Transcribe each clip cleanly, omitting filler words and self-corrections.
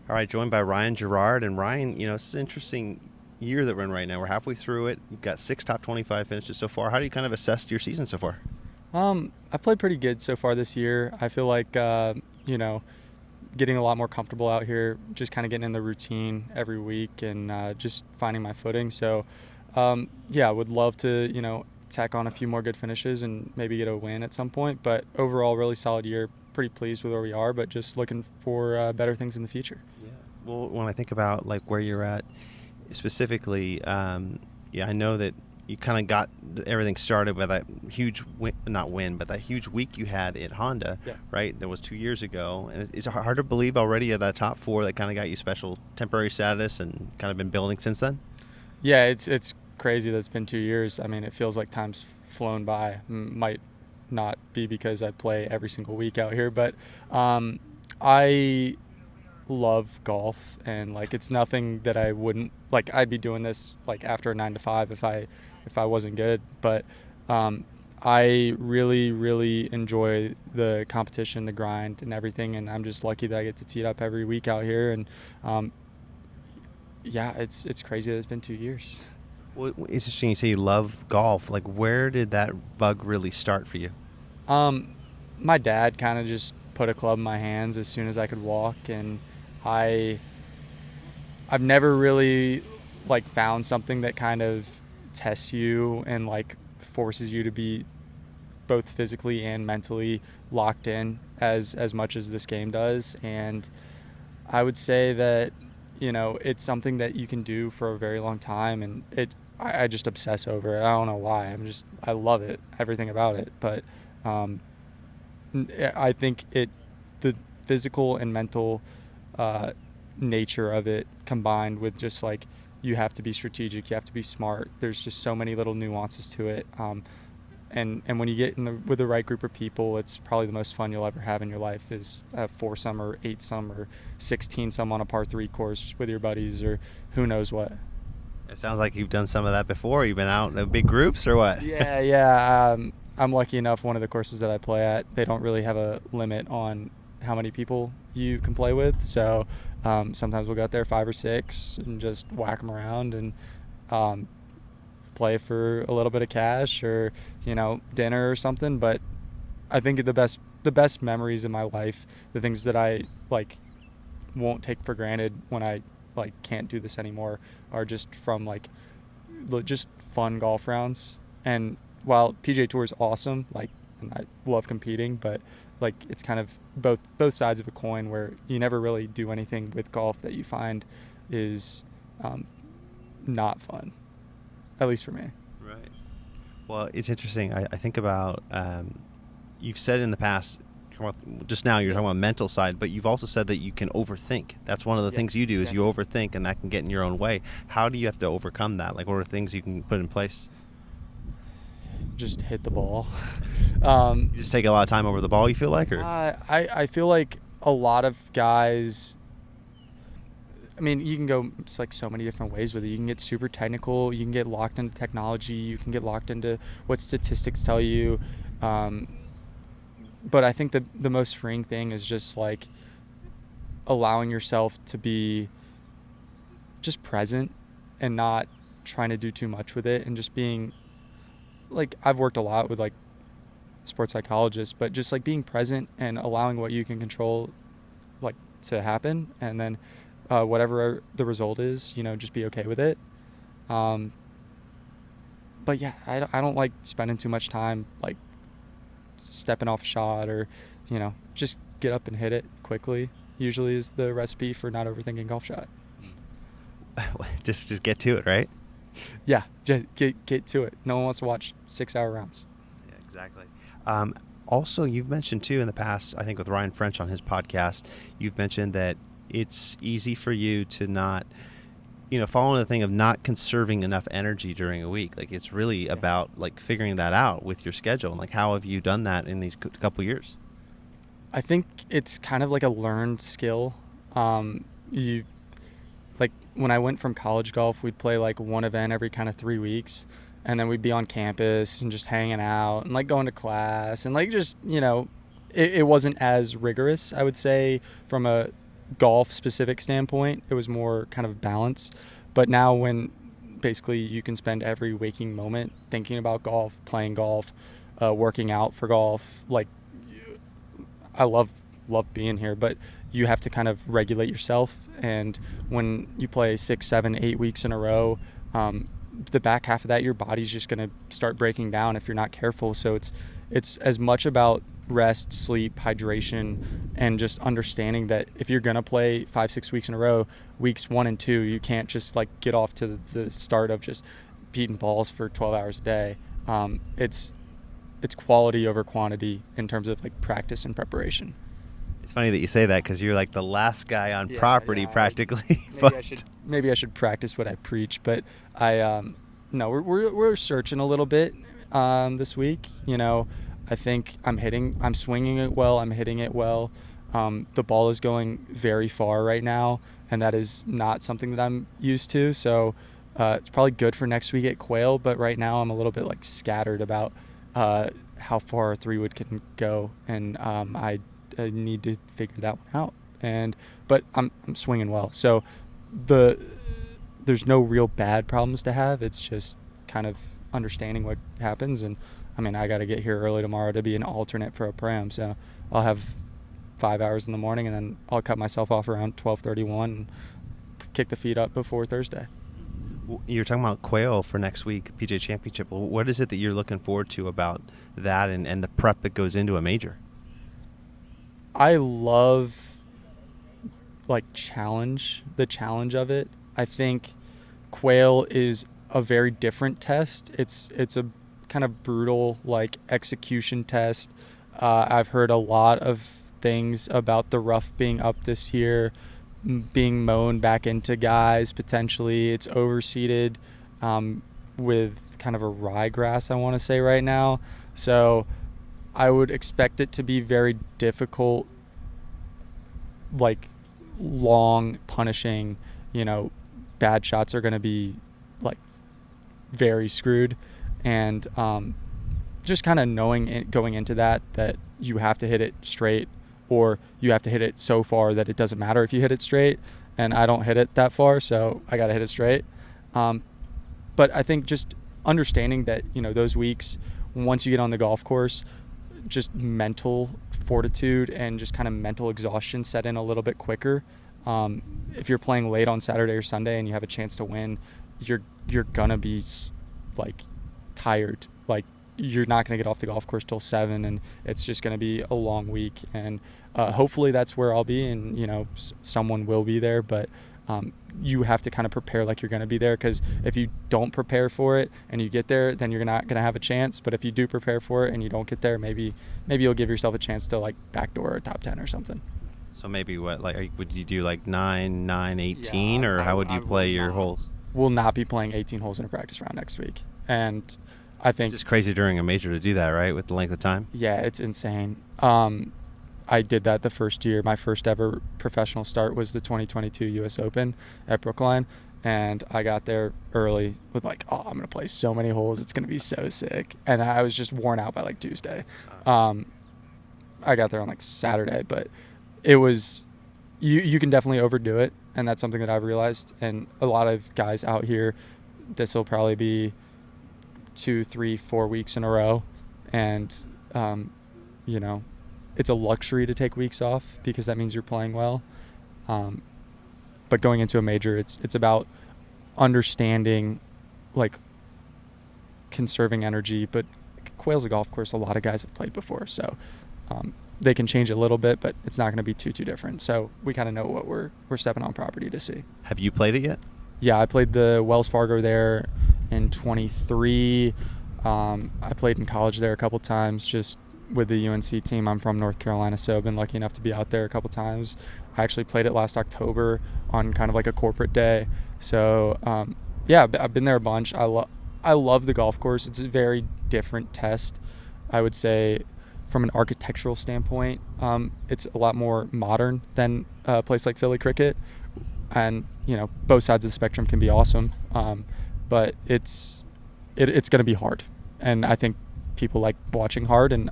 All right, joined by Ryan Gerard. And Ryan, it's an interesting year that we're in right now. We're halfway through it. You've got six top 25 finishes so far. How do you kind of assess your season so far? I played pretty good so far this year. I feel like you know, getting a lot more comfortable out here, just kind of getting in the routine every week and just finding my footing. So, yeah, I would love to tack on a few more good finishes and maybe get a win at some point. But overall, really solid year. Pretty pleased with where we are, but just looking for better things in the future. Yeah. Well, when I think about like where you're at specifically, yeah, I know that you kind of got everything started with that huge win, not win, but that huge week you had at Honda, Yeah. right? That was 2 years ago, and it's hard to believe already at that top four that kind of got you special temporary status and kind of been building since then. Yeah, it's crazy that it's been 2 years. I mean, it feels like time's flown by. Might not be because I play every single week out here, but I love golf and like it's nothing that I wouldn't like. I'd be doing this like after a 9 to 5 if I wasn't good, but um, I really enjoy the competition, the grind, and everything, and I'm just lucky that I get to tee it up every week out here. And um, yeah, it's crazy that it's been 2 years. Well, it's interesting you say you love golf. Like, where did that bug really start for you? Um, my dad kind of just put a club in my hands as soon as I could walk, and I I've never really like found something that kind of tests you and like forces you to be both physically and mentally locked in as much as this game does. And I would say that it's something that you can do for a very long time, and I just obsess over it. I don't know why. I love it, everything about it. But um, I think the physical and mental uh, nature of it combined with just like you have to be strategic, you have to be smart. There's just so many little nuances to it. And when you get with the right group of people, it's probably the most fun you'll ever have in your life is a foursome or eight some or 16 some on a par three course with your buddies or who knows what. It sounds like you've done some of that before. You've been out in big groups or what? Yeah. I'm lucky enough. One of the courses that I play at, they don't really have a limit on how many people you can play with. So sometimes we'll go out there 5 or 6 and just whack them around and um, play for a little bit of cash or dinner or something. But I think the best memories in my life, the things that I like won't take for granted when I like can't do this anymore, are just from like just fun golf rounds. And while PJ Tour is awesome, like, and I love competing, but like it's kind of both sides of a coin where you never really do anything with golf that you find is um, not fun, at least for me. Right. Well, it's interesting. I think about you've said in the past, just now you're Yeah. talking about mental side, but you've also said that you can overthink. That's one of the Yeah, things you do is you definitely. overthink, and that can get in your own way. How do you have to overcome that? Like, what are things you can put in place? Just hit the ball. um, You just take a lot of time over the ball. You feel like, or I feel like a lot of guys. I mean, you can go it's like so many different ways with it. You can get super technical. You can get locked into technology. You can get locked into what statistics tell you. Um, but I think the most freeing thing is just like allowing yourself to be just present and not trying to do too much with it, and just being like I've worked a lot with like sports psychologists, but just like being present and allowing what you can control like to happen, and then whatever the result is, just be okay with it. Um, but yeah, I don't like spending too much time like stepping off a shot or, just get up and hit it quickly. Usually is the recipe for not overthinking golf shot. just get to it, right? Yeah, just get to it. No one wants to watch 6 hour rounds. Yeah, exactly. Um, Also, you've mentioned too in the past, I think with Ryan French on his podcast, you've mentioned that it's easy for you to not, following the thing of not conserving enough energy during a week. Like it's really Yeah. about like figuring that out with your schedule. And like, how have you done that in these couple years? I think it's kind of like a learned skill. You like when I went from college golf, we'd play like one event every kind of 3 weeks, and then we'd be on campus and just hanging out and like going to class and like just it wasn't as rigorous, I would say, from a golf specific standpoint, it was more kind of balance. But now when basically you can spend every waking moment thinking about golf, playing golf, working out for golf, like I love being here, but you have to kind of regulate yourself. And when you play 6, 7, 8 weeks in a row, the back half of that, your body's just going to start breaking down if you're not careful. So it's as much about rest, sleep, hydration, and just understanding that if you're going to play 5, 6 weeks in a row, weeks 1 and 2, you can't just like get off to the start of just beating balls for 12 hours a day. It's quality over quantity in terms of like practice and preparation. It's funny that you say that because you're like the last guy on property practically. Maybe I should practice what I preach, but no, we're searching a little bit this week. You know, I think I'm swinging it well, I'm hitting it well. The ball is going very far right now, and that is not something that I'm used to. So it's probably good for next week at Quail, but right now I'm a little bit like scattered about how far a 3-wood can go, and I need to figure that one out. But I'm swinging well, so there's no real bad problems to have. It's just kind of understanding what happens. And I mean, I got to get here early tomorrow to be an alternate for a pram, so I'll have 5 hours in the morning, and then I'll cut myself off around 12:31 and kick the feet up before Thursday. You're talking about Quail for next week, PGA Championship. What is it that you're looking forward to about that and the prep that goes into a major? I love the challenge of it. I think Quail is a very different test. It's a kind of brutal like execution test. I've heard a lot of things about the rough being up this year, being mown back into guys potentially. It's overseeded with kind of a ryegrass, I want to say right now. So I would expect it to be very difficult, like long, punishing. You know, bad shots are going to be like very screwed. And just kind of knowing it, going into that you have to hit it straight, or you have to hit it so far that it doesn't matter if you hit it straight. And I don't hit it that far, so I got to hit it straight. But I think just understanding that, you know, those weeks, once you get on the golf course, just mental fortitude and just kind of mental exhaustion set in a little bit quicker. If you're playing late on Saturday or Sunday and you have a chance to win, you're gonna be like tired. Like, you're not going to get off the golf course till 7, and it's just going to be a long week. And hopefully that's where I'll be, and you know, someone will be there. But you have to kind of prepare like you're going to be there, because if you don't prepare for it and you get there, then you're not going to have a chance. But if you do prepare for it and you don't get there, maybe you'll give yourself a chance to like backdoor a top 10 or something. So maybe would you do like 9, 18, or how would you play your holes? We'll not be playing 18 holes in a practice round next week, and I think it's just crazy during a major to do that, right? With the length of time. Yeah, it's insane. I did that the first year. My first ever professional start was the 2022 U.S. Open at Brookline, and I got there early with like, I'm going to play so many holes. It's going to be so sick. And I was just worn out by like Tuesday. I got there on like Saturday, but it was, you can definitely overdo it. And that's something that I've realized. And a lot of guys out here, this will probably be 2, 3, 4 weeks in a row. And, you know, it's a luxury to take weeks off because that means you're playing well. But going into a major, it's about understanding, like, conserving energy. But Quail's a golf course a lot of guys have played before. So they can change a little bit, but it's not going to be too different. So we kind of know what we're stepping on property to see. Have you played it yet? Yeah, I played the Wells Fargo there in 23. I played in college there a couple times just with the UNC team. I'm from North Carolina, so I've been lucky enough to be out there a couple times. I actually played it last October on kind of like a corporate day. So, yeah, I've been there a bunch. I love the golf course. It's a very different test, I would say. From an architectural standpoint, it's a lot more modern than a place like Philly Cricket. And, you know, both sides of the spectrum can be awesome. But it's going to be hard. And I think people like watching hard, and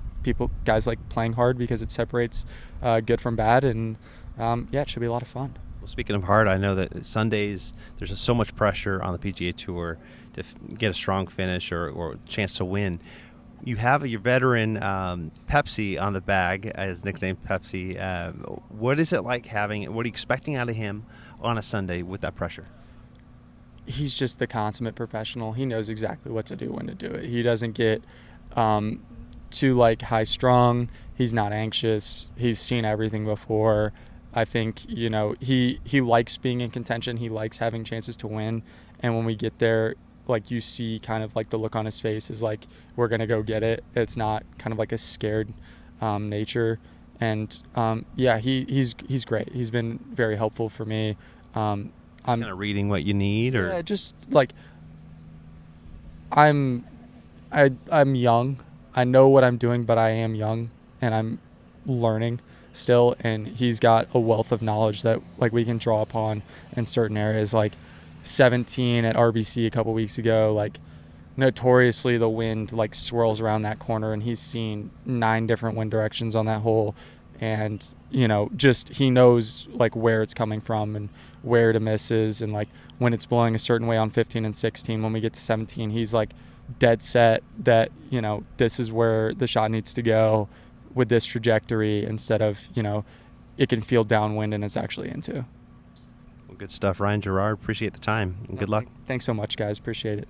guys like playing hard because it separates good from bad. And Yeah, it should be a lot of fun. Well, speaking of hard, I know that Sundays there's just so much pressure on the PGA Tour to get a strong finish or chance to win. You have your veteran Pepsi on the bag, as nicknamed Pepsi. What is it like having? What are you expecting out of him on a Sunday with that pressure? He's just the consummate professional. He knows exactly what to do, when to do it. He doesn't get too like high strung. He's not anxious. He's seen everything before. I think, he likes being in contention. He likes having chances to win. And when we get there, like, you see kind of like the look on his face is like, we're going to go get it. It's not kind of like a scared nature. And yeah, he's great. He's been very helpful for me. I'm kind of reading what you need, or yeah, just like I'm young. I know what I'm doing, but I am young and I'm learning still, and he's got a wealth of knowledge that like we can draw upon in certain areas. Like 17 at RBC a couple weeks ago, like notoriously the wind like swirls around that corner, and he's seen 9 different wind directions on that hole, and just he knows like where it's coming from and where to misses, and like when it's blowing a certain way on 15 and 16. When we get to 17, he's like dead set that this is where the shot needs to go with this trajectory, instead of it can feel downwind and it's actually into. Well, good stuff, Ryan Gerard. Appreciate the time and good luck. Thanks so much, guys. Appreciate it.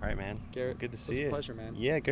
All right, man. Garrett, good to see it was you. a pleasure, man. Yeah, good.